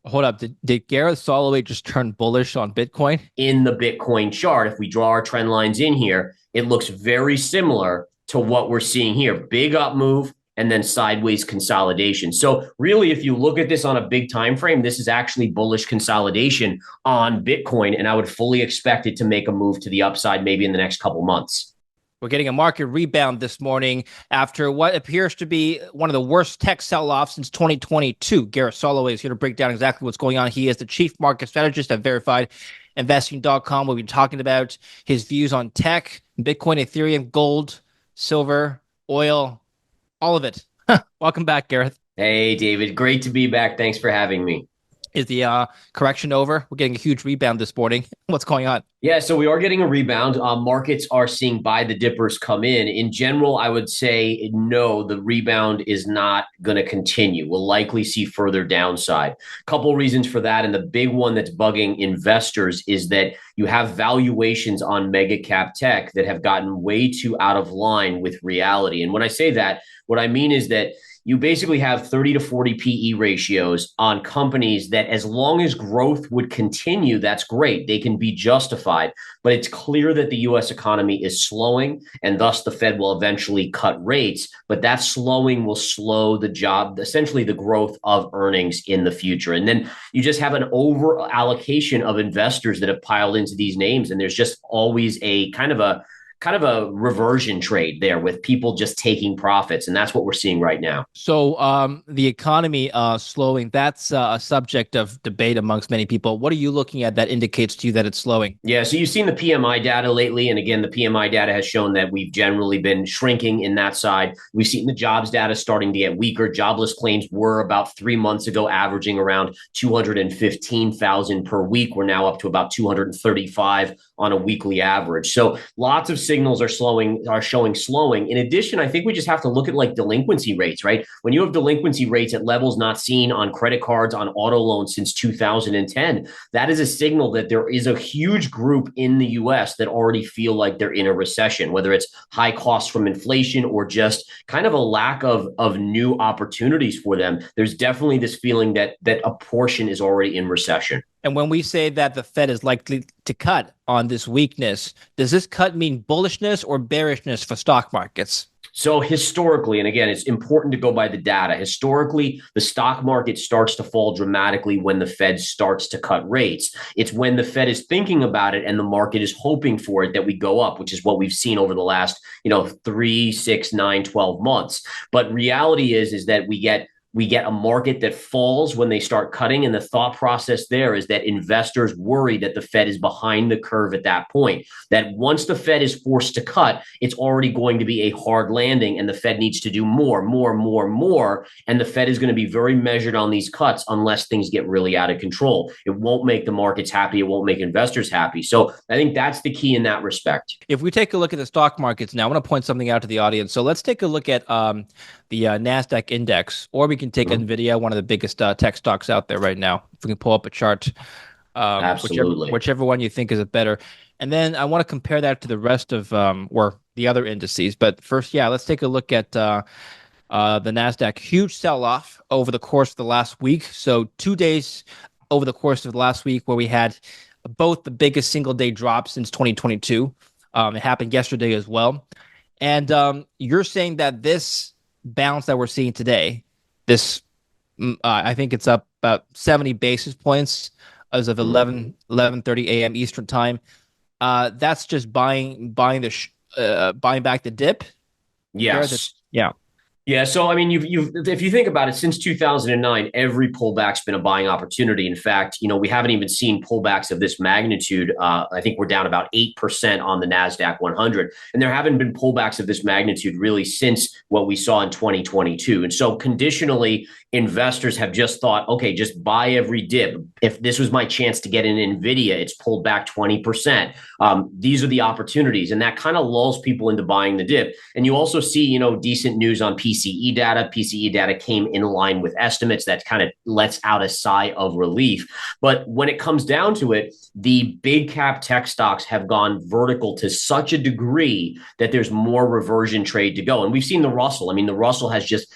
Hold up. Did Gareth Soloway just turn bullish on Bitcoin? In the Bitcoin chart, if we draw our trend lines in here, it looks very similar to what we're seeing here. Big up move and then sideways consolidation. So really, if you look at this on a big time frame, this is actually bullish consolidation on Bitcoin. And I would fully expect it to make a move to the upside maybe in the next couple months. We're getting a market rebound this morning after what appears to be one of the worst tech sell-offs since 2022. Gareth Soloway is here to break down exactly what's going on. He is the chief market strategist at Verified Investing.com. We'll be talking about his views on tech, Bitcoin, Ethereum, gold, silver, oil, all of it. Welcome back, Gareth. Hey, David. Great to be back. Thanks for having me. Is the correction over? We're getting a huge rebound this morning. What's going on? Yeah, so we are getting a rebound. Markets are seeing buy the dippers come in. In general, I would say no, the rebound is not going to continue. We'll likely see further downside. Couple reasons for that, and the big one that's bugging investors is that you have valuations on mega cap tech that have gotten way too out of line with reality. And when I say that, what I mean is that you basically have 30 to 40 PE ratios on companies that, as long as growth would continue, that's great. They can be justified. But it's clear that the US economy is slowing, and thus the Fed will eventually cut rates. But that slowing will slow essentially the growth of earnings in the future. And then you just have an over allocation of investors that have piled into these names. And there's just always a kind of a reversion trade there with people just taking profits. And that's what we're seeing right now. So the economy slowing, that's a subject of debate amongst many people. What are you looking at that indicates to you that it's slowing? Yeah, so you've seen the PMI data lately. And again, the PMI data has shown that we've generally been shrinking in that side. We've seen the jobs data starting to get weaker. Jobless claims were about 3 months ago averaging around 215,000 per week. We're now up to about 235 on a weekly average. So lots of signals are showing slowing. In addition, I think we just have to look at like delinquency rates, right? When you have delinquency rates at levels not seen on credit cards, on auto loans since 2010, that is a signal that there is a huge group in the US that already feel like they're in a recession, whether it's high costs from inflation or just kind of a lack of new opportunities for them. There's definitely this feeling that a portion is already in recession. And when we say that the Fed is likely to cut on this weakness, does this cut mean bullishness or bearishness for stock markets? So historically, and again, it's important to go by the data. Historically, the stock market starts to fall dramatically when the Fed starts to cut rates. It's when the Fed is thinking about it and the market is hoping for it that we go up, which is what we've seen over the last, 3, 6, 9, 12 months. But reality is that we get a market that falls when they start cutting. And the thought process there is that investors worry that the Fed is behind the curve at that point, that once the Fed is forced to cut, it's already going to be a hard landing and the Fed needs to do more. And the Fed is going to be very measured on these cuts unless things get really out of control. It won't make the markets happy. It won't make investors happy. So I think that's the key in that respect. If we take a look at the stock markets now, I want to point something out to the audience. So let's take a look at the NASDAQ index, or we can take NVIDIA, one of the biggest tech stocks out there right now. If we can pull up a chart, Absolutely. whichever one you think is better. And then I want to compare that to the rest of, or the other indices. But first, let's take a look at the NASDAQ. Huge sell-off over the course of the last week. So 2 days over the course of the last week where we had both the biggest single-day drops since 2022. It happened yesterday as well. And you're saying that this bounce that we're seeing today, I think it's up about 70 basis points as of 11:30 a.m. Eastern time. That's just buying back the dip. Yes. Yeah. Yeah, so I mean, if you think about it, since 2009, every pullback's been a buying opportunity. In fact, we haven't even seen pullbacks of this magnitude. I think we're down about 8% on the NASDAQ 100, and there haven't been pullbacks of this magnitude really since what we saw in 2022. And so, conditionally, investors have just thought, okay, just buy every dip. If this was my chance to get in NVIDIA, it's pulled back 20%. These are the opportunities, and that kind of lulls people into buying the dip. And you also see, decent news on PCE data. PCE data came in line with estimates. That kind of lets out a sigh of relief. But when it comes down to it, the big cap tech stocks have gone vertical to such a degree that there's more reversion trade to go. And we've seen the Russell. I mean, the Russell has just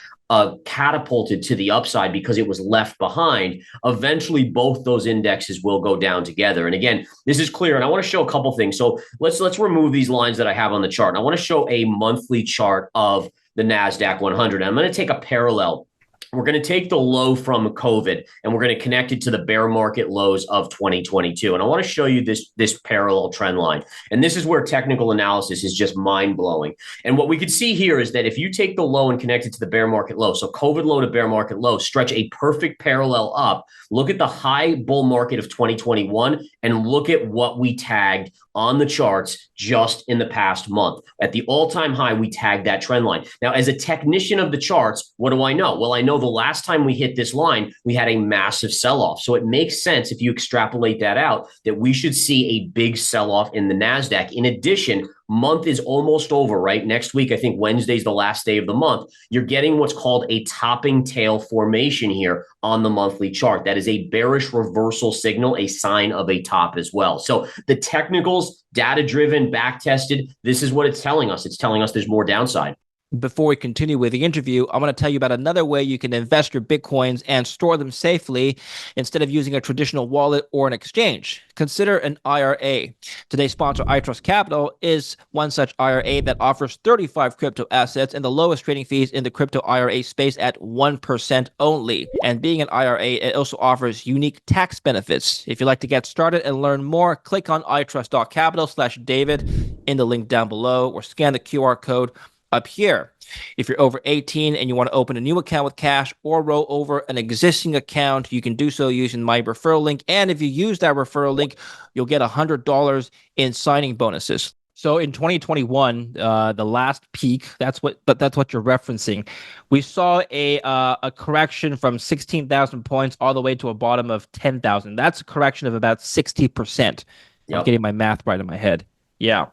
catapulted to the upside because it was left behind, eventually both those indexes will go down together. And again, this is clear. And I want to show a couple things. So let's remove these lines that I have on the chart. And I want to show a monthly chart of the NASDAQ 100. I'm going to take a parallel. We're going to take the low from COVID and we're going to connect it to the bear market lows of 2022. And I want to show you this parallel trend line. And this is where technical analysis is just mind blowing. And what we could see here is that if you take the low and connect it to the bear market low, so COVID low to bear market low, stretch a perfect parallel up, look at the high bull market of 2021 and look at what we tagged on the charts just in the past month. At the all-time high, we tagged that trend line. Now, as a technician of the charts, what do I know? Well, I know the last time we hit this line, we had a massive sell-off. So it makes sense if you extrapolate that out that we should see a big sell-off in the NASDAQ. In addition, month is almost over, right? Next week, I think Wednesday is the last day of the month. You're getting what's called a topping tail formation here on the monthly chart. That is a bearish reversal signal, a sign of a top as well. So the technicals, data-driven, back-tested, this is what it's telling us. It's telling us there's more downside. Before we continue with the interview, I want to tell you about another way you can invest your Bitcoins and store them safely instead of using a traditional wallet or an exchange. Consider an IRA. Today's sponsor, iTrust Capital, is one such IRA that offers 35 crypto assets and the lowest trading fees in the crypto IRA space at 1% only. And being an IRA, it also offers unique tax benefits. If you'd like to get started and learn more, click on itrust.capital/David in the link down below or scan the QR code up here. If you're over 18 and you want to open a new account with cash or roll over an existing account, you can do so using my referral link. And if you use that referral link, you'll get $100 in signing bonuses. So in 2021, the last peak, that's what you're referencing. We saw a correction from 16,000 points all the way to a bottom of 10,000. That's a correction of about 60%. Yep. I'm getting my math right in my head. Yeah.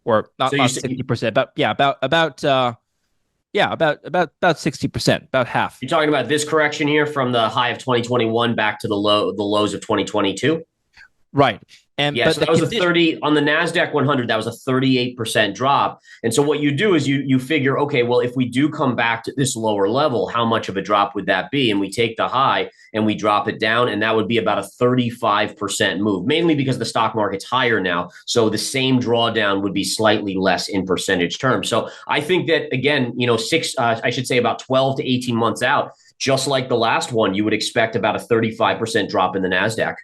Or not 60%, but yeah, about 60%, about half. You're talking about this correction here from the high of 2021 back to the lows of 2022? Right. And yeah, so that was a 30 on the NASDAQ 100. That was a 38% drop. And so what you do is you figure, okay, well, if we do come back to this lower level, how much of a drop would that be? And we take the high and we drop it down, and that would be about a 35% move, mainly because the stock market's higher now. So the same drawdown would be slightly less in percentage terms. So I think that, again, I should say about 12 to 18 months out, just like the last one, you would expect about a 35% drop in the NASDAQ.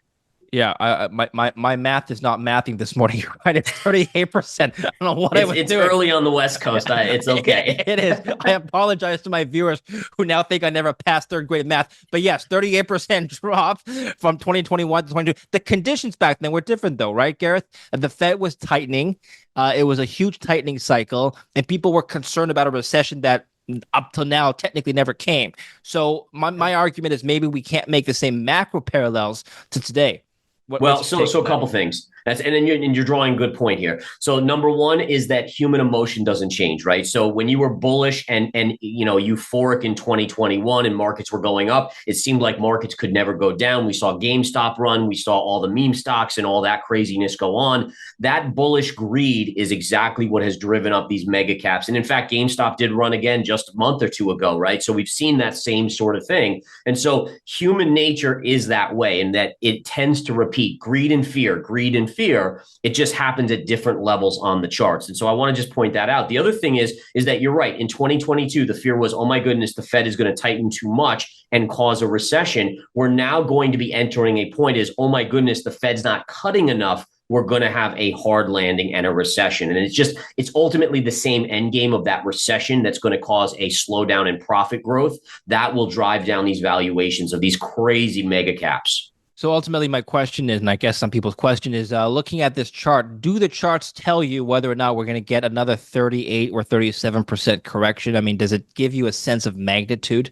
Yeah, my math is not mathing this morning. You're right. It's 38%. I don't know what I was doing. It's early on the West Coast. It's okay. It is. I apologize to my viewers who now think I never passed third grade math. But yes, 38% drop from 2021 to 2022. The conditions back then were different though, right, Gareth? The Fed was tightening. It was a huge tightening cycle, and people were concerned about a recession that up till now technically never came. So my argument is maybe we can't make the same macro parallels to today. So a couple things. And you're drawing a good point here. So number one is that human emotion doesn't change, right? So when you were bullish and euphoric in 2021 and markets were going up, it seemed like markets could never go down. We saw GameStop run, we saw all the meme stocks and all that craziness go on. That bullish greed is exactly what has driven up these mega caps. And in fact, GameStop did run again just a month or two ago, right? So we've seen that same sort of thing. And so human nature is that way, and that it tends to repeat greed and fear. It just happens at different levels on the charts. And so I want to just point that out. The other thing is that you're right. In 2022, the fear was, oh my goodness, the Fed is going to tighten too much and cause a recession. We're now going to be entering a point is, oh my goodness, the Fed's not cutting enough. We're going to have a hard landing and a recession. And it's ultimately the same end game of that recession that's going to cause a slowdown in profit growth that will drive down these valuations of these crazy mega caps. So ultimately, my question is, and I guess some people's question is, looking at this chart, do the charts tell you whether or not we're going to get another 38 or 37% correction? I mean, does it give you a sense of magnitude?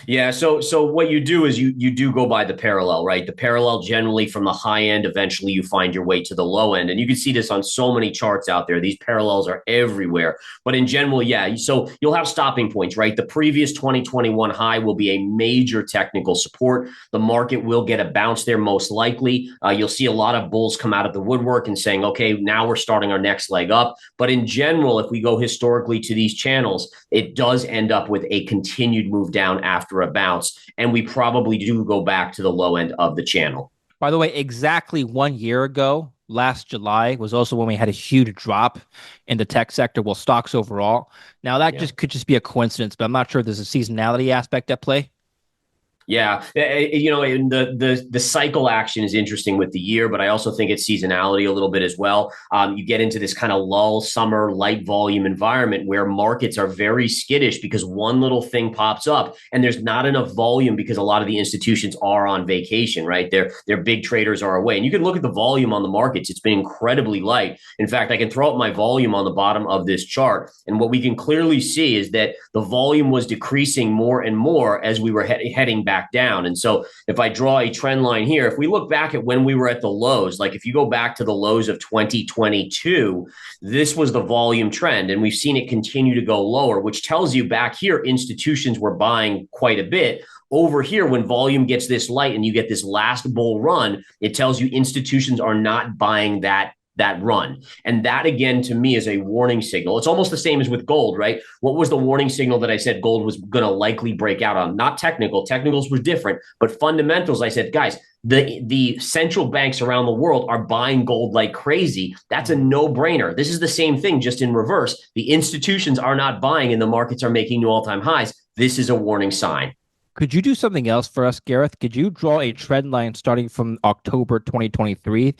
Yeah, so what you do is you do go by the parallel, right? The parallel generally from the high end, eventually you find your way to the low end. And you can see this on so many charts out there. These parallels are everywhere. But in general, yeah, so you'll have stopping points, right? The previous 2021 high will be a major technical support. The market will get a bounce there most likely. You'll see a lot of bulls come out of the woodwork and saying, okay, now we're starting our next leg up. But in general, if we go historically to these channels, it does end up with a continued move down after a bounce. And we probably do go back to the low end of the channel. By the way, exactly 1 year ago, last July was also when we had a huge drop in the tech sector, well, stocks overall. Now that Yeah. just could just be a coincidence, but I'm not sure if there's a seasonality aspect at play. Yeah, and the cycle action is interesting with the year, but I also think it's seasonality a little bit as well. You get into this kind of lull summer light volume environment where markets are very skittish because one little thing pops up and there's not enough volume because a lot of the institutions are on vacation, right? Their big traders are away, and you can look at the volume on the markets; it's been incredibly light. In fact, I can throw up my volume on the bottom of this chart, and what we can clearly see is that the volume was decreasing more and more as we were heading back down. And so if I draw a trend line here, if we look back at when we were at the lows, like if you go back to the lows of 2022, this was the volume trend. And we've seen it continue to go lower, which tells you back here, institutions were buying quite a bit. Over here, when volume gets this light and you get this last bull run, it tells you institutions are not buying that run. And that, again, to me is a warning signal. It's almost the same as with gold, right? What was the warning signal that I said gold was going to likely break out on? Not technical. Technicals were different, but fundamentals, I said, guys, the central banks around the world are buying gold like crazy. That's a no-brainer. This is the same thing, just in reverse. The institutions are not buying and the markets are making new all-time highs. This is a warning sign. Could you do something else for us, Gareth? Could you draw a trend line starting from October 2023?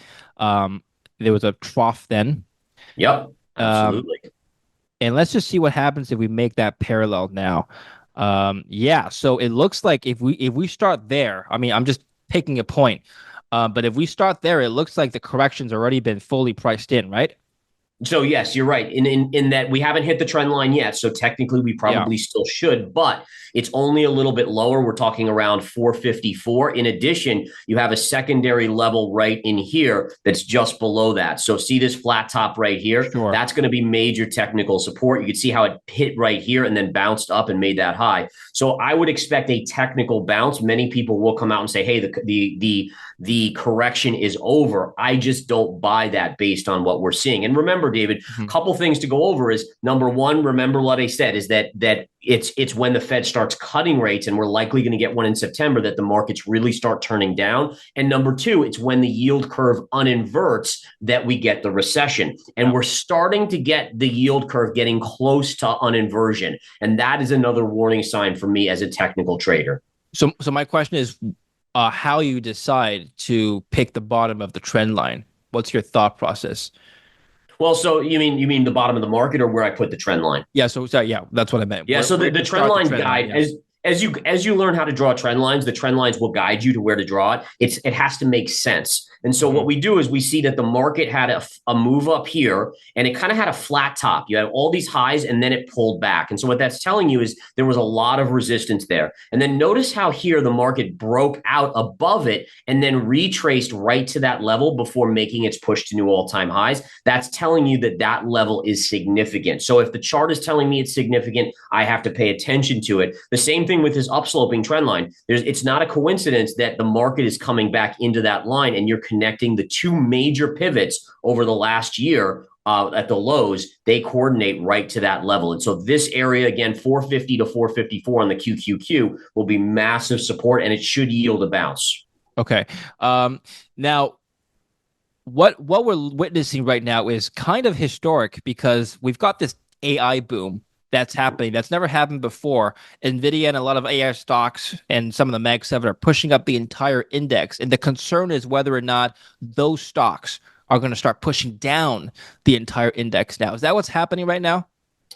There was a trough then. Yep, Um, absolutely. and let's just see what happens if we make that parallel now. Yeah, so it looks like if we start there, I mean, I'm just taking a point. But if we start there, it looks like the correction's already been fully priced in, right? So yes, you're right. In that we haven't hit the trend line yet. So technically we Yeah, probably still should, but it's only a little bit lower. We're talking around 454. In addition, you have a secondary level right in here that's just below that. So see this flat top right here? sure. That's going to be major technical support. You can see how it hit right here and then bounced up and made that high. So I would expect a technical bounce. Many people will come out and say, hey, the correction is over. I just don't buy that based on what we're seeing. And remember, David, a Mhm. couple things to go over is number one, remember what I said is that it's when the Fed starts cutting rates, and we're likely going to get one in September, that the markets really start turning down. And number two, it's when the yield curve uninverts that we get the recession. And Yeah. we're starting to get the yield curve getting close to uninversion. And that is another warning sign for me as a technical trader. So my question is, how you decide to pick the bottom of the trend line? What's your thought process? Well, so you mean the bottom of the market or where I put the trend line? Yeah, so yeah, that's what I meant. Yeah, so Where the to trend start the line trend line? guide, Yeah. as you learn how to draw trend lines, the trend lines will guide you to where to draw it. It has to make sense. And so Mhm. what we do is we see that the market had a move up here and it kind of had a flat top. You had all these highs and then it pulled back. And so what that's telling you is there was a lot of resistance there. And then notice how here the market broke out above it and then retraced right to that level before making its push to new all-time highs. That's telling you that that level is significant. So if the chart is telling me it's significant, I have to pay attention to it. The same thing with this upsloping trend line. It's not a coincidence that the market is coming back into that line and you're connecting the two major pivots over the last year at the lows. They coordinate right to that level. And so this area, again, 450 to 454 on the QQQ will be massive support and it should yield a bounce. Okay. Now what we're witnessing right now is kind of historic because we've got this AI boom that's happening that's never happened before. Nvidia and a lot of AI stocks and some of the Mag 7 are pushing up the entire index. And the concern is whether or not those stocks are going to start pushing down the entire index now. Is that what's happening right now?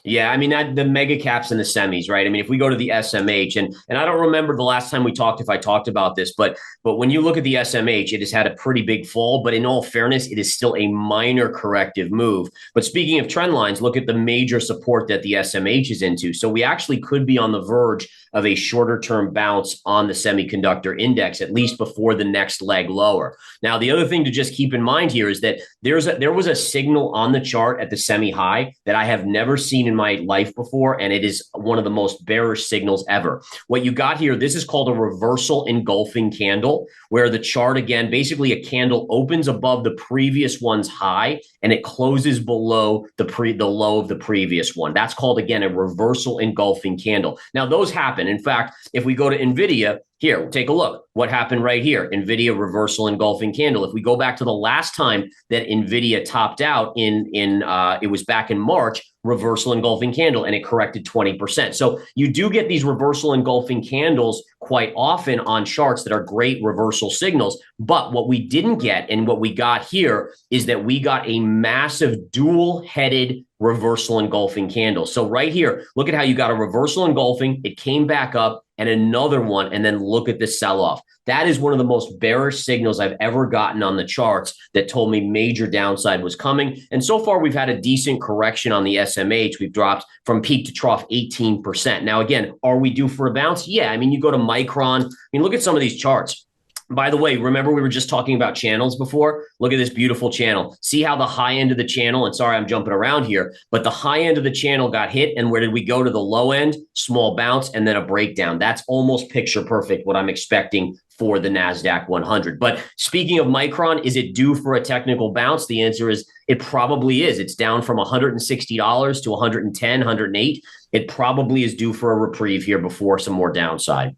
Yeah, I mean the mega caps and the semis, right? I mean, if we go to the SMH, and I don't remember the last time we talked if I talked about this, but when you look at the SMH, it has had a pretty big fall. But in all fairness, it is still a minor corrective move. But speaking of trend lines, look at the major support that the SMH is into. So we actually could be on the verge of a shorter term bounce on the semiconductor index, at least before the next leg lower. Now, the other thing to just keep in mind here is that there was a signal on the chart at the semi high that I have never seen in my life before, and it is one of the most bearish signals ever. What you got here, this is called a reversal engulfing candle, where the chart, again, basically a candle opens above the previous one's high and it closes below the low of the previous one. That's called, again, a reversal engulfing candle. Now, those happen. In fact, if we go to NVIDIA, here, take a look. What happened right here? NVIDIA reversal engulfing candle. If we go back to the last time that NVIDIA topped out it was back in March, reversal engulfing candle, and it corrected 20%. So you do get these reversal engulfing candles quite often on charts that are great reversal signals. But what we didn't get and what we got here is that we got a massive dual-headed reversal engulfing candle. So right here, look at how you got a reversal engulfing. It came back up and another one, and then look at the sell-off. That is one of the most bearish signals I've ever gotten on the charts that told me major downside was coming. And so far, we've had a decent correction on the SMH. We've dropped from peak to trough 18%. Now, again, are we due for a bounce? Yeah. I mean, you go to Micron. I mean, look at some of these charts. By the way, remember we were just talking about channels before? Look at this beautiful channel. See how the high end of the channel, and sorry, I'm jumping around here, but the high end of the channel got hit. And where did we go to the low end? Small bounce and then a breakdown. That's almost picture perfect what I'm expecting for the NASDAQ 100. But speaking of Micron, is it due for a technical bounce? The answer is it probably is. It's down from $160 to 110, 108. It probably is due for a reprieve here before some more downside.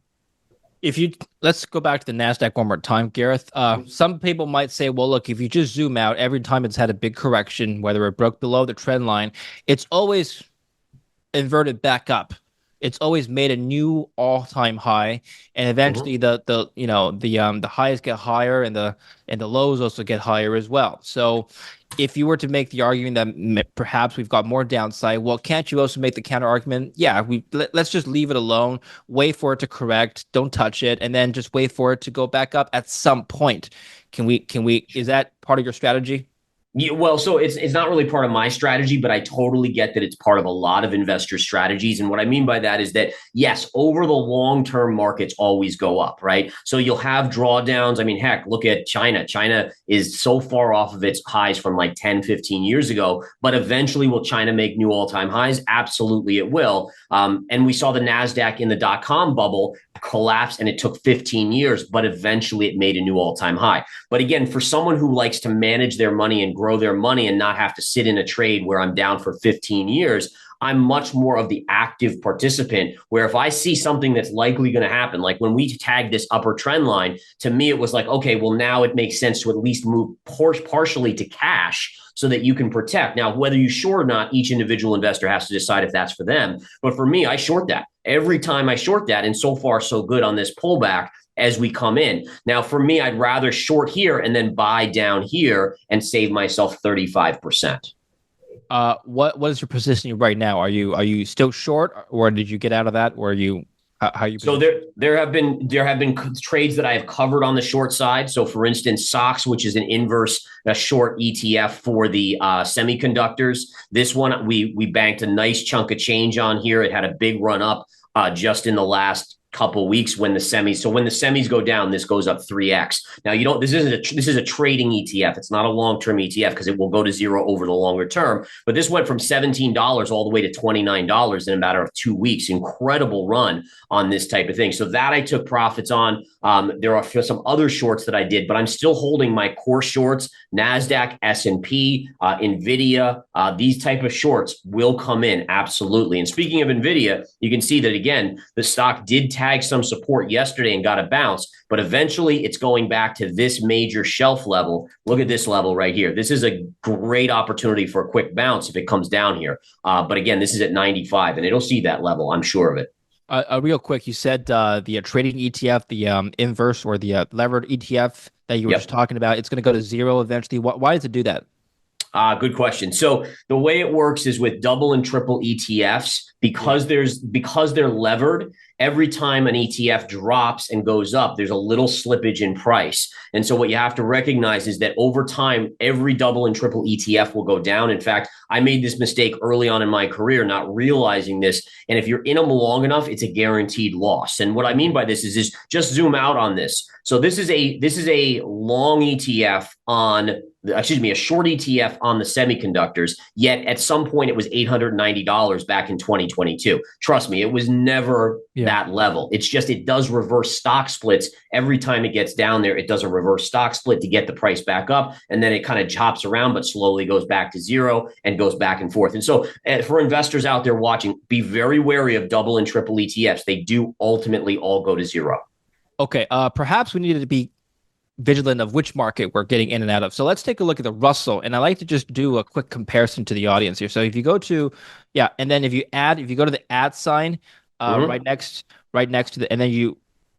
Let's go back to the NASDAQ one more time, Gareth. Some people might say, well, look, if you just zoom out, every time it's had a big correction, whether it broke below the trend line, it's always inverted back up. It's always made a new all-time high, and eventually the highs get higher and the lows also get higher as well. So if you were to make the argument that perhaps we've got more downside, well, can't you also make the counter argument? Yeah, let's just leave it alone, wait for it to correct, don't touch it, and then just wait for it to go back up at some point. Can we? Is that part of your strategy? Yeah, well, so it's not really part of my strategy, but I totally get that it's part of a lot of investor strategies. And what I mean by that is that, yes, over the long term, markets always go up, right? So you'll have drawdowns. I mean, heck, look at China. China is so far off of its highs from like 10, 15 years ago, but eventually will China make new all-time highs? Absolutely, it will. And we saw the NASDAQ in the dot-com bubble collapse, and it took 15 years, but eventually it made a new all-time high. But again, for someone who likes to manage their money and grow their money and not have to sit in a trade where I'm down for 15 years, I'm much more of the active participant, where if I see something that's likely going to happen, like when we tagged this upper trend line, to me, it was like, okay, well, now it makes sense to at least move partially to cash so that you can protect. Now, whether you short or not, each individual investor has to decide if that's for them. But for me, I short that. Every time I short that, and so far so good on this pullback as we come in. Now, for me, I'd rather short here and then buy down here and save myself 35%. What is your position right now? Are you still short, or did you get out of that, or are you how you? So there have been trades that I have covered on the short side. So for instance, SOX, which is a short ETF for the semiconductors. This one we banked a nice chunk of change on here. It had a big run up just in the last couple weeks when the semis go down, this goes up 3x. Now this is a trading ETF. It's not a long-term ETF because it will go to zero over the longer term. But this went from $17 all the way to $29 in a matter of 2 weeks. Incredible run on this type of thing. So that I took profits on. There are some other shorts that I did, but I'm still holding my core shorts, NASDAQ, S&P, NVIDIA. These type of shorts will come in, absolutely. And speaking of NVIDIA, you can see that, again, the stock did tag some support yesterday and got a bounce, but eventually it's going back to this major shelf level. Look at this level right here. This is a great opportunity for a quick bounce if it comes down here. But again, this is at 95, and it'll see that level. I'm sure of it. Real quick, you said the trading ETF, the inverse or the levered ETF that you were just talking about, it's going to go to zero eventually. Why does it do that? Good question. So the way it works is with double and triple ETFs, because they're levered, every time an ETF drops and goes up, there's a little slippage in price. And so what you have to recognize is that over time, every double and triple ETF will go down. In fact, I made this mistake early on in my career, not realizing this. And if you're in them long enough, it's a guaranteed loss. And what I mean by this is just zoom out on this. So this is a long ETF on, a short ETF on the semiconductors. Yet at some point it was $890 back in 2022. Trust me, it was never that level. It's just it does reverse stock splits every time it gets down there. It does a reverse stock split to get the price back up, and then it kind of chops around, but slowly goes back to zero and goes back and forth. And so for investors out there watching, be very wary of double and triple ETFs. They do ultimately all go to zero. Okay, perhaps we needed to be vigilant of which market we're getting in and out of. So let's take a look at the Russell, and I like to just do a quick comparison to the audience here. So if you go to, and then if you go to the add sign, right next to the, and then you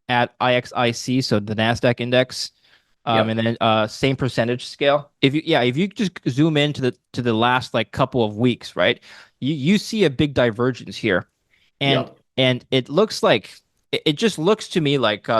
add IXIC, so the NASDAQ index, and then same percentage scale. If you just zoom into the last like couple of weeks, right, you see a big divergence here, and it looks like. It just looks to me like the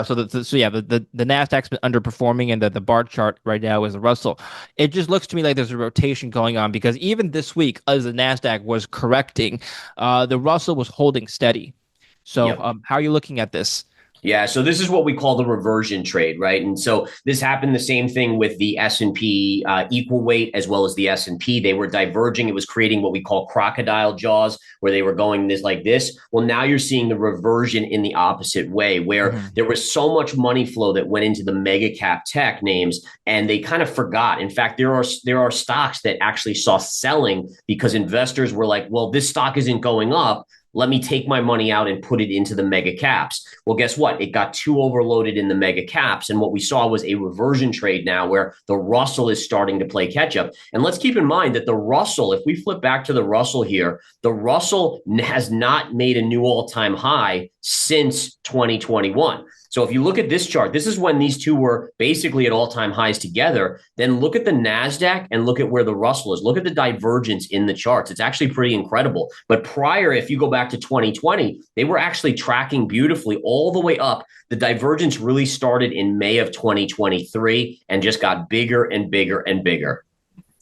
NASDAQ's been underperforming, and the bar chart right now is the Russell. It just looks to me like there's a rotation going on, because even this week, as the NASDAQ was correcting, the Russell was holding steady. So how are you looking at this? Yeah, so this is what we call the reversion trade, right? And so this happened the same thing with the S&P equal weight as well as the S&P. They were diverging. It was creating what we call crocodile jaws, where they were going this like this. Well, now you're seeing the reversion in the opposite way, where there was so much money flow that went into the mega cap tech names, and they kind of forgot. In fact, there are stocks that actually saw selling because investors were like, well, this stock isn't going up. Let me take my money out and put it into the mega caps. Well, guess what? It got too overloaded in the mega caps. And what we saw was a reversion trade now where the Russell is starting to play catch up. And let's keep in mind that the Russell, if we flip back to the Russell here, the Russell has not made a new all-time high since 2021. So if you look at this chart, this is when these two were basically at all-time highs together. Then look at the NASDAQ and look at where the Russell is. Look at the divergence in the charts. It's actually pretty incredible. But prior, if you go back to 2020, they were actually tracking beautifully all the way up. The divergence really started in May of 2023 and just got bigger and bigger and bigger.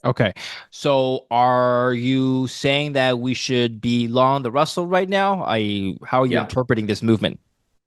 Okay. So are you saying that we should be long the Russell right now? How are you interpreting this movement?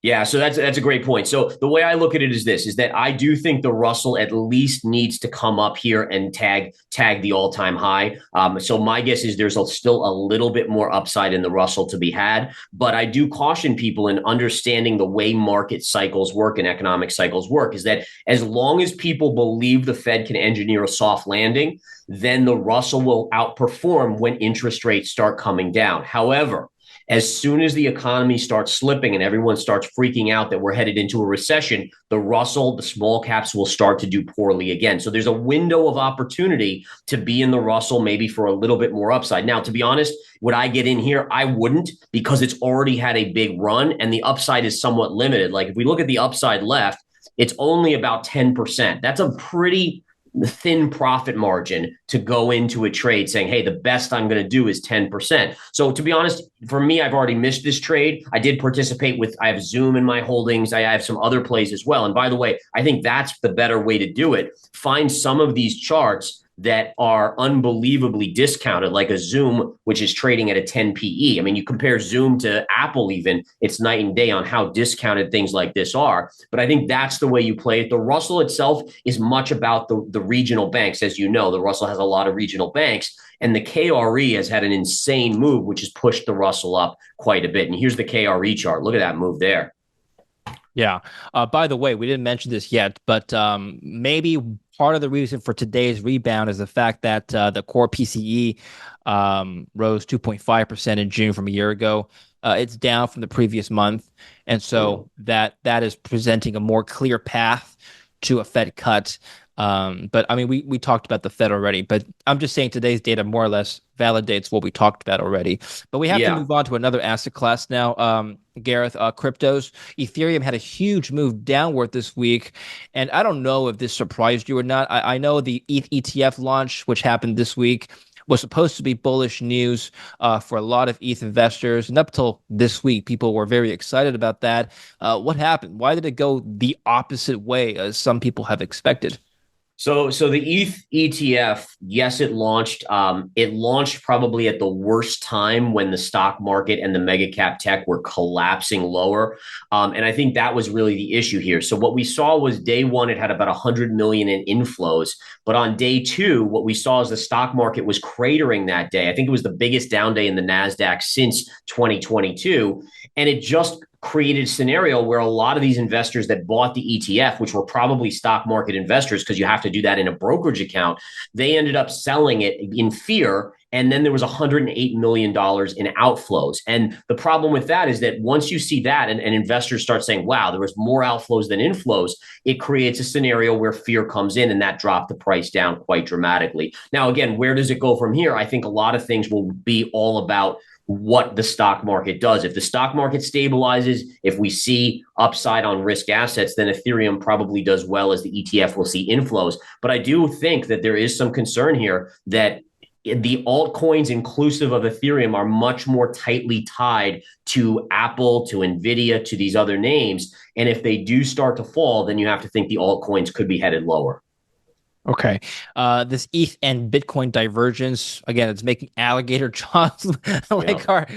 Yeah, so that's a great point. So the way I look at it is this, is that I do think the Russell at least needs to come up here and tag the all-time high. So my guess is there's still a little bit more upside in the Russell to be had. But I do caution people in understanding the way market cycles work and economic cycles work, is that as long as people believe the Fed can engineer a soft landing, then the Russell will outperform when interest rates start coming down. However, as soon as the economy starts slipping and everyone starts freaking out that we're headed into a recession, the Russell, the small caps will start to do poorly again. So there's a window of opportunity to be in the Russell, maybe for a little bit more upside. Now, to be honest, would I get in here? I wouldn't, because it's already had a big run and the upside is somewhat limited. Like if we look at the upside left, it's only about 10%. That's a pretty thin profit margin to go into a trade saying, hey, the best I'm going to do is 10%. So to be honest, for me, I've already missed this trade. I did participate I have Zoom in my holdings. I have some other plays as well. And by the way, I think that's the better way to do it. Find some of these charts that are unbelievably discounted, like a Zoom, which is trading at a 10 PE. I mean, you compare Zoom to Apple even, it's night and day on how discounted things like this are. But I think that's the way you play it. The Russell itself is much about the regional banks. As you know, the Russell has a lot of regional banks. And the KRE has had an insane move, which has pushed the Russell up quite a bit. And here's the KRE chart. Look at that move there. Yeah. By the way, we didn't mention this yet, but maybe part of the reason for today's rebound is the fact that the core PCE rose 2.5% in June from a year ago. It's down from the previous month. And so that is presenting a more clear path to a Fed cut. But I mean, we talked about the Fed already, but I'm just saying today's data more or less validates what we talked about already. But we have to move on to another asset class now. Gareth, cryptos. Ethereum had a huge move downward this week. And I don't know if this surprised you or not. I know the ETH ETF launch, which happened this week, was supposed to be bullish news for a lot of ETH investors. And up till this week, people were very excited about that. What happened? Why did it go the opposite way as some people have expected? So the ETH ETF, yes, it launched. It launched probably at the worst time when the stock market and the mega cap tech were collapsing lower, and I think that was really the issue here. So what we saw was day one, it had about 100 million in inflows, but on day two, what we saw is the stock market was cratering that day. I think it was the biggest down day in the NASDAQ since 2022, and it just created a scenario where a lot of these investors that bought the ETF, which were probably stock market investors, because you have to do that in a brokerage account, they ended up selling it in fear. And then there was $108 million in outflows. And the problem with that is that once you see that and investors start saying, wow, there was more outflows than inflows, it creates a scenario where fear comes in and that dropped the price down quite dramatically. Now, again, where does it go from here? I think a lot of things will be all about what the stock market does. If the stock market stabilizes, if we see upside on risk assets, then Ethereum probably does well as the ETF will see inflows. But I do think that there is some concern here that the altcoins inclusive of Ethereum are much more tightly tied to Apple, to Nvidia, to these other names. And if they do start to fall, then you have to think the altcoins could be headed lower. Okay. This ETH and Bitcoin divergence, again, it's making alligator jaws like Yeah. our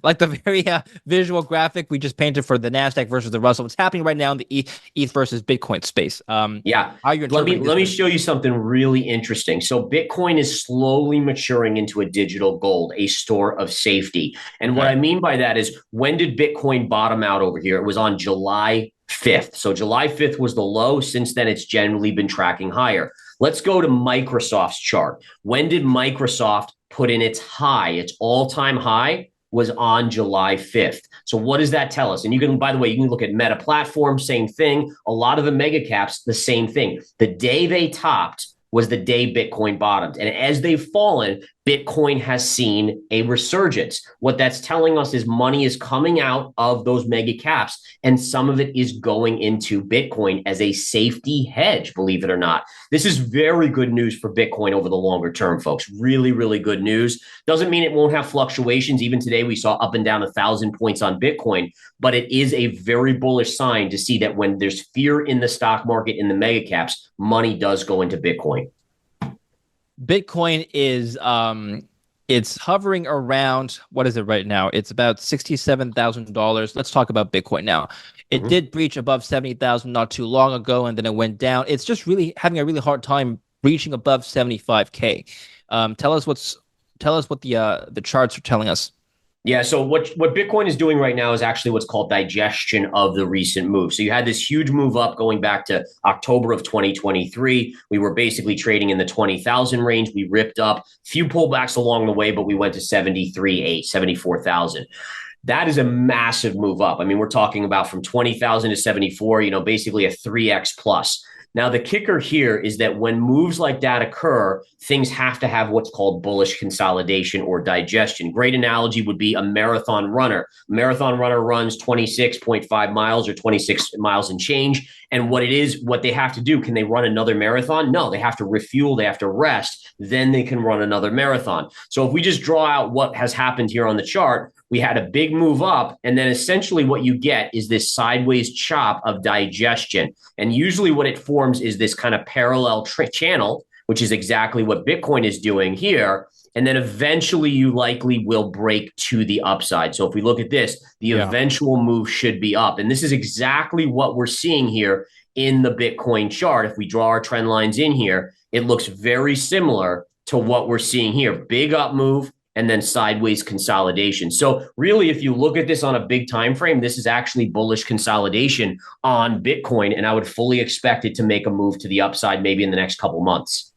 like the very visual graphic we just painted for the NASDAQ versus the Russell. What's happening right now in the ETH versus Bitcoin space. Yeah. How you're Let me interpreting let me this? show you something really interesting. So Bitcoin is slowly maturing into a digital gold, a store of safety. And what Okay. I mean by that is when did Bitcoin bottom out over here? It was on July 5th. So July 5th was the low. Since then, it's generally been tracking higher. Let's go to Microsoft's chart. When did Microsoft put in its high, its all-time high? Was on July 5th. So what does that tell us? And you can, by the way, you can look at Meta Platform, same thing. A lot of the mega caps, the same thing. The day they topped was the day Bitcoin bottomed. And as they've fallen, Bitcoin has seen a resurgence. What that's telling us is money is coming out of those mega caps, and some of it is going into Bitcoin as a safety hedge, believe it or not. This is very good news for Bitcoin over the longer term, folks. Really, really good news. Doesn't mean it won't have fluctuations. Even today, we saw up and down 1,000 points on Bitcoin, but it is a very bullish sign to see that when there's fear in the stock market, in the mega caps, money does go into Bitcoin. Bitcoin is it's hovering around, what is it right now? It's about $67,000. Let's talk about Bitcoin now. It Mhm. did breach above 70,000 not too long ago, and then it went down. It's just really having a really hard time reaching above 75K. Tell us what the charts are telling us. Yeah, so what Bitcoin is doing right now is actually what's called digestion of the recent move. So you had this huge move up going back to October of 2023. We were basically trading in the 20,000 range. We ripped up, few pullbacks along the way, but we went to 73.8, 74,000. That is a massive move up. I mean, we're talking about from 20,000 to 74, basically a 3x plus. Now, the kicker here is that when moves like that occur, things have to have what's called bullish consolidation or digestion. Great analogy would be a marathon runner. A marathon runner runs 26.5 miles or 26 miles and change. And what they have to do, can they run another marathon? No, they have to refuel, they have to rest, then they can run another marathon. So if we just draw out what has happened here on the chart, we had a big move up, and then essentially what you get is this sideways chop of digestion. And usually what it forms is this kind of parallel channel, which is exactly what Bitcoin is doing here. And then eventually you likely will break to the upside. So if we look at this, the Yeah. eventual move should be up. And this is exactly what we're seeing here in the Bitcoin chart. If we draw our trend lines in here, it looks very similar to what we're seeing here. Big up move, and then sideways consolidation. So really, if you look at this on a big time frame, this is actually bullish consolidation on Bitcoin, and I would fully expect it to make a move to the upside maybe in the next couple months.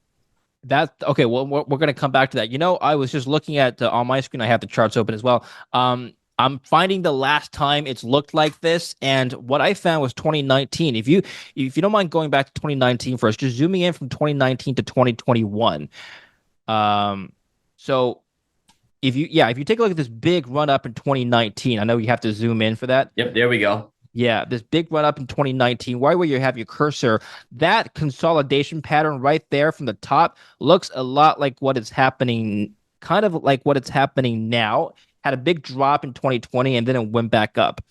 That okay. Well, we're going to come back to that. I was just looking at on my screen. I have the charts open as well. I'm finding the last time it's looked like this, and what I found was 2019. If you don't mind going back to 2019 first, just zooming in from 2019 to 2021. So if you take a look at this big run up in 2019, I know you have to zoom in for that. Yep, there we go. Yeah, this big run up in 2019, right where you have your cursor, that consolidation pattern right there from the top looks a lot like what is happening, kind of like what is happening now. Had a big drop in 2020 and then it went back up,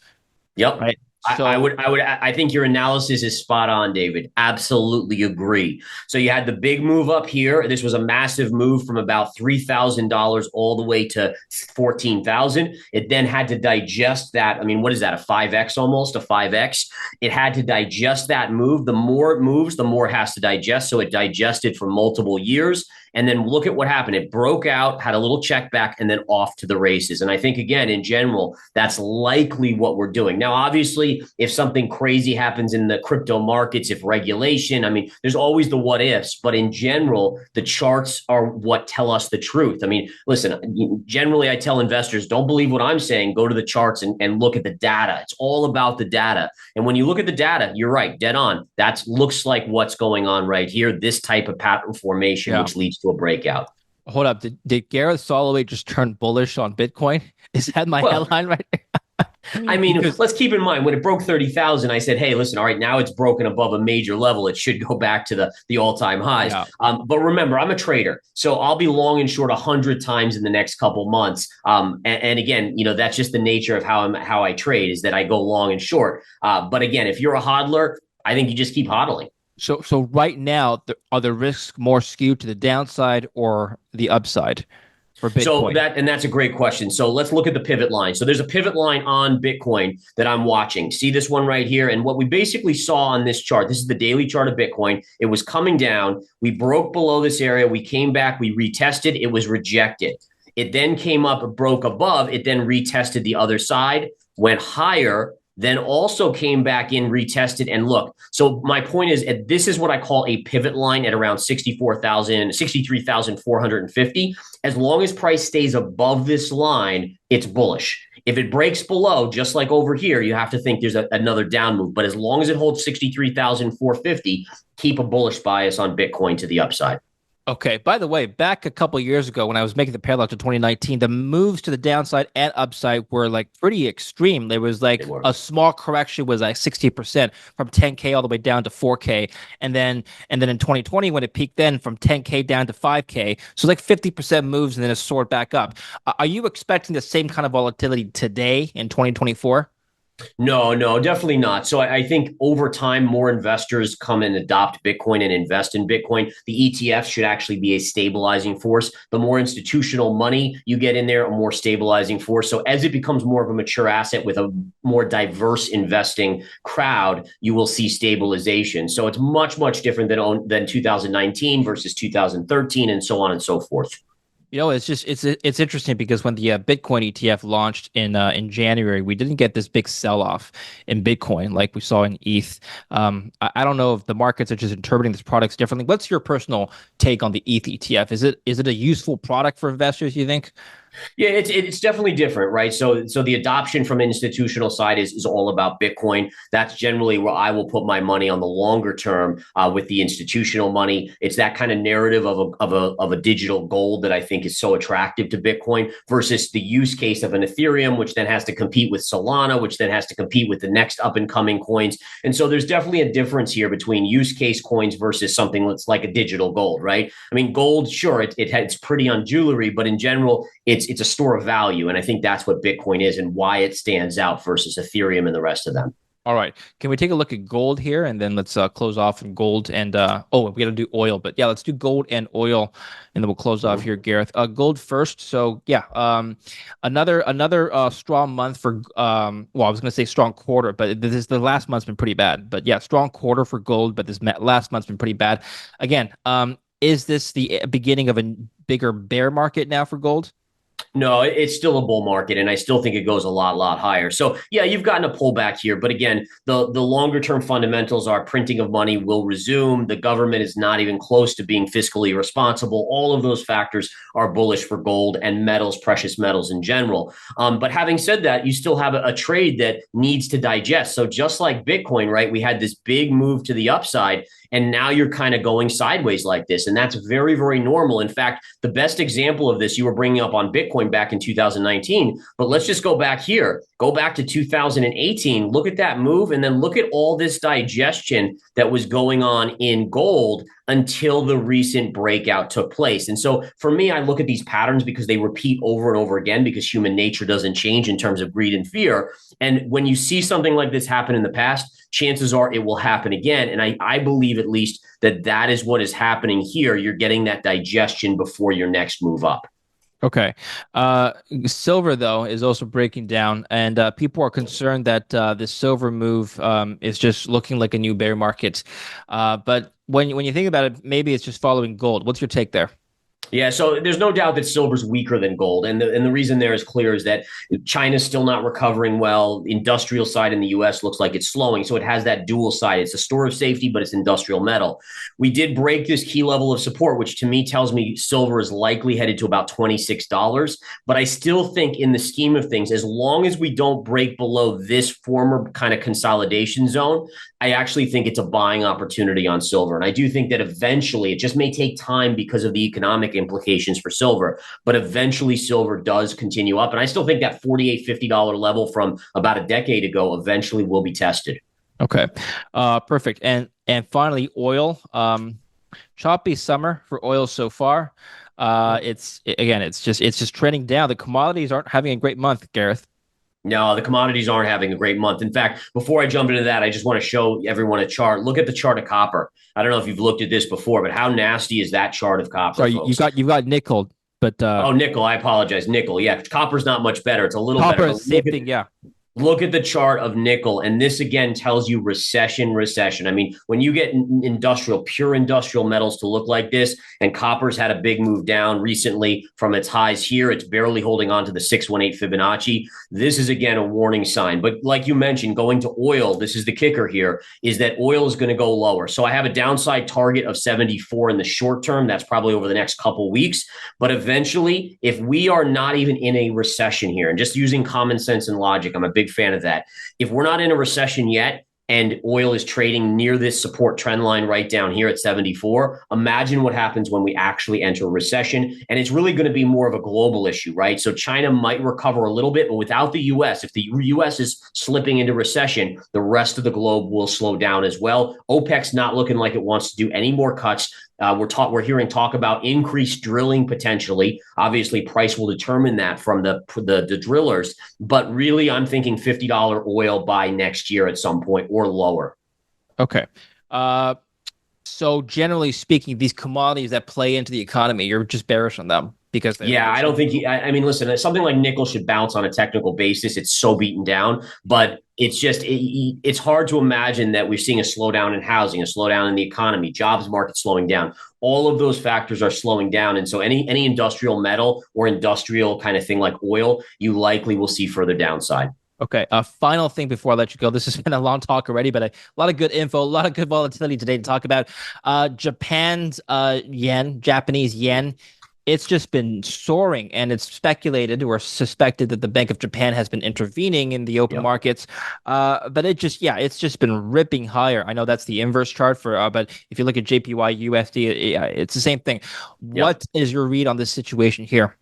Yep. right? So I think your analysis is spot on, David. Absolutely agree. So you had the big move up here. This was a massive move from about $3,000 all the way to 14,000. It then had to digest that. I mean, what is that? A 5x almost, a 5x. It had to digest that move. The more it moves, the more it has to digest. So it digested for multiple years. And then look at what happened. It broke out, had a little check back, and then off to the races. And I think, again, in general, that's likely what we're doing. Now, obviously, if something crazy happens in the crypto markets, if regulation, I mean, there's always the what ifs, but in general, the charts are what tell us the truth. I mean, listen, generally, I tell investors, don't believe what I'm saying, go to the charts and look at the data. It's all about the data. And when you look at the data, you're right, dead on. That looks like what's going on right here, this type of pattern formation, yeah. which leads to a breakout. Hold up. Did Gareth Soloway just turn bullish on Bitcoin? Is that my Well, headline right I there? mean, Because let's keep in mind when it broke 30,000, I said, hey, listen, all right, now it's broken above a major level. It should go back to the all-time highs. yeah. But remember, I'm a trader, so I'll be long and short 100 times in the next couple months. And again, that's just the nature of how I trade, is that I go long and short. But again, if you're a hodler, I think you just keep hodling. So right now, are the risks more skewed to the downside or the upside for So Bitcoin? that's a great question. So let's look at the pivot line. So there's a pivot line on Bitcoin that I'm watching. See this one right here? And what we basically saw on this chart, this is the daily chart of Bitcoin. It was coming down. We broke below this area. We came back. We retested. It was rejected. It then came up, broke above. It then retested the other side, went higher, then also came back in, retested, and look. So my point is, this is what I call a pivot line at around 63,450. As long as price stays above this line, it's bullish. If it breaks below, just like over here, you have to think there's another down move. But as long as it holds 63,450, keep a bullish bias on Bitcoin to the upside. Okay. By the way, back a couple of years ago when I was making the parallel to 2019, the moves to the downside and upside were like pretty extreme. There was like a small correction was like 60% from 10K all the way down to 4K. And then in 2020 when it peaked then from 10K down to 5K. So like 50% moves and then it soared back up. Are you expecting the same kind of volatility today in 2024? No, definitely not. So I think over time, more investors come and adopt Bitcoin and invest in Bitcoin. The ETF should actually be a stabilizing force. The more institutional money you get in there, a more stabilizing force. So as it becomes more of a mature asset with a more diverse investing crowd, you will see stabilization. So it's much, much different than 2019 versus 2013 and so on and so forth. It's just it's interesting because when the Bitcoin ETF launched in January, we didn't get this big sell-off in Bitcoin like we saw in ETH. I don't know if the markets are just interpreting these products differently. What's your personal take on the ETH ETF? Is it a useful product for investors, you think? Yeah, it's definitely different, right? So the adoption from an institutional side is all about Bitcoin. That's generally where I will put my money on the longer term with the institutional money. It's that kind of narrative of a digital gold that I think is so attractive to Bitcoin versus the use case of an Ethereum, which then has to compete with Solana, which then has to compete with the next up and coming coins. And so there's definitely a difference here between use case coins versus something that's like a digital gold, right? I mean, gold, sure, it's pretty on jewelry, but in general, it's a store of value. And I think that's what Bitcoin is and why it stands out versus Ethereum and the rest of them. All right. Can we take a look at gold here and then let's close off in gold and we got to do oil, but yeah, let's do gold and oil and then we'll close off here, Gareth. Gold first. So yeah, another strong month for I was going to say strong quarter, but the last month's been pretty bad. But yeah, strong quarter for gold, but this last month's been pretty bad. Again, is this the beginning of a bigger bear market now for gold? No, it's still a bull market, and I still think it goes a lot higher. So yeah, you've gotten a pullback here, but again, the longer term fundamentals are printing of money will resume. The government is not even close to being fiscally responsible. All of those factors are bullish for gold and metals, precious metals in general. But having said that, you still have a trade that needs to digest. So just like Bitcoin, right? We had this big move to the upside. and now you're kind of going sideways like this. And that's very, very normal. In fact, the best example of this you were bringing up on Bitcoin back in 2019, but let's just go back here. Go back to 2018, look at that move, and then look at all this digestion that was going on in gold until the recent breakout took place. And so for me, I look at these patterns because they repeat over and over again because human nature doesn't change in terms of greed and fear. And when you see something like this happen in the past, chances are it will happen again. And I believe at least that is what is happening here. You're getting that digestion before your next move up. Okay. Silver, though, is also breaking down, and people are concerned that this silver move is just looking like a new bear market. But when you think about it, maybe it's just following gold. What's your take there? Yeah, so there's no doubt that silver's weaker than gold. And the reason there is clear is that China's still not recovering well. Industrial side in the US looks like it's slowing. So it has that dual side. It's a store of safety, but it's industrial metal. We did break this key level of support, which to me tells me silver is likely headed to about $26. But I still think in the scheme of things, as long as we don't break below this former kind of consolidation zone, I actually think it's a buying opportunity on silver. And I do think that eventually, it just may take time because of the economic implications for silver, but eventually silver does continue up. And I still think that $48, $50 level from about a decade ago eventually will be tested. Okay. Perfect. And finally, oil. Choppy summer for oil so far. It's just trending down. The commodities aren't having a great month, Gareth. No, the commodities aren't having a great month. In fact, before I jump into that, I just want to show everyone a chart. Look at the chart of copper. I don't know if you've looked at this before, but how nasty is that chart of copper? Sorry, folks? you've got nickel, but Oh, nickel. I apologize. Nickel. Yeah, copper's not much better. It's a little copper better. is same thing. Yeah. Look at the chart of nickel, and this again tells you recession. I mean, when you get pure industrial metals to look like this, and copper's had a big move down recently from its highs here, it's barely holding on to the 618 Fibonacci. This is again a warning sign. But like you mentioned, going to oil, this is the kicker here, is that oil is going to go lower. So I have a downside target of 74 in the short term. That's probably over the next couple weeks. But eventually, if we are not even in a recession here, and just using common sense and logic, I'm a big fan of that. If we're not in a recession yet and oil is trading near this support trend line right down here at 74, imagine what happens when we actually enter a recession. And it's really going to be more of a global issue, right? So China might recover a little bit, but without the US, if the US is slipping into recession, the rest of the globe will slow down as well. OPEC's not looking like it wants to do any more cuts. We're hearing talk about increased drilling potentially. Obviously, price will determine that from the drillers. But really, I'm thinking $50 oil by next year at some point or lower. Okay. So generally speaking, these commodities that play into the economy, you're just bearish on them because I don't think. I mean, listen, something like nickel should bounce on a technical basis. It's so beaten down, but it's just it's hard to imagine that we're seeing a slowdown in housing, a slowdown in the economy, jobs market slowing down. All of those factors are slowing down, and so any industrial metal or industrial kind of thing like oil, you likely will see further downside. Okay. Final thing before I let you go. This has been a long talk already, but a lot of good info, a lot of good volatility today to talk about. Japan's Japanese yen. It's just been soaring, and it's speculated or suspected that the Bank of Japan has been intervening in the open markets. But it's just been ripping higher. I know that's the inverse chart but if you look at JPY USD, it's the same thing. What is your read on this situation here?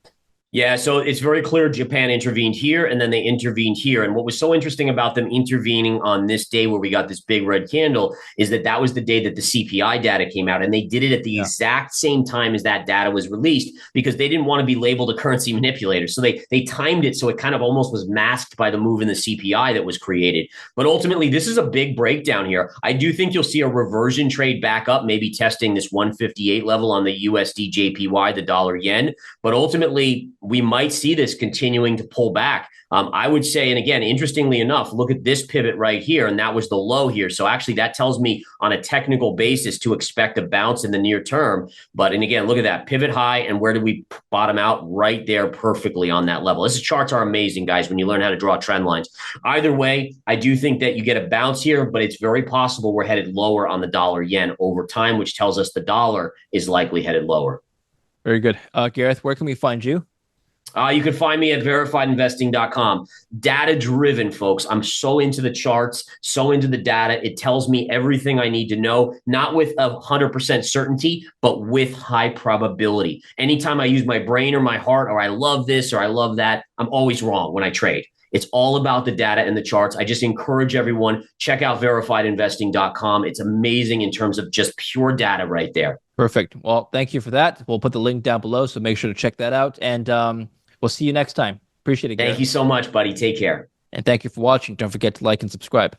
Yeah, so it's very clear Japan intervened here and then they intervened here. And what was so interesting about them intervening on this day where we got this big red candle is that was the day that the CPI data came out. And they did it at the exact same time as that data was released because they didn't want to be labeled a currency manipulator. So they timed it so it kind of almost was masked by the move in the CPI that was created. But ultimately, this is a big breakdown here. I do think you'll see a reversion trade back up, maybe testing this 158 level on the USD JPY, the dollar yen. But ultimately, we might see this continuing to pull back. I would say, and again, interestingly enough, look at this pivot right here, and that was the low here. So actually that tells me on a technical basis to expect a bounce in the near term. And again, look at that pivot high, and where did we bottom out? Right there perfectly on that level. These charts are amazing, guys, when you learn how to draw trend lines. Either way, I do think that you get a bounce here, but it's very possible we're headed lower on the dollar yen over time, which tells us the dollar is likely headed lower. Very good. Gareth, where can we find you? You can find me at verifiedinvesting.com. Data driven, folks. I'm so into the charts, so into the data. It tells me everything I need to know, not with 100% certainty, but with high probability. Anytime I use my brain or my heart, or I love this or I love that, I'm always wrong when I trade. It's all about the data and the charts. I just encourage everyone, check out verifiedinvesting.com. It's amazing in terms of just pure data right there. Perfect. Well, thank you for that. We'll put the link down below, so make sure to check that out. And we'll see you next time. Appreciate it, Thank Gareth. you so much, buddy. Take care. And thank you for watching. Don't forget to like and subscribe.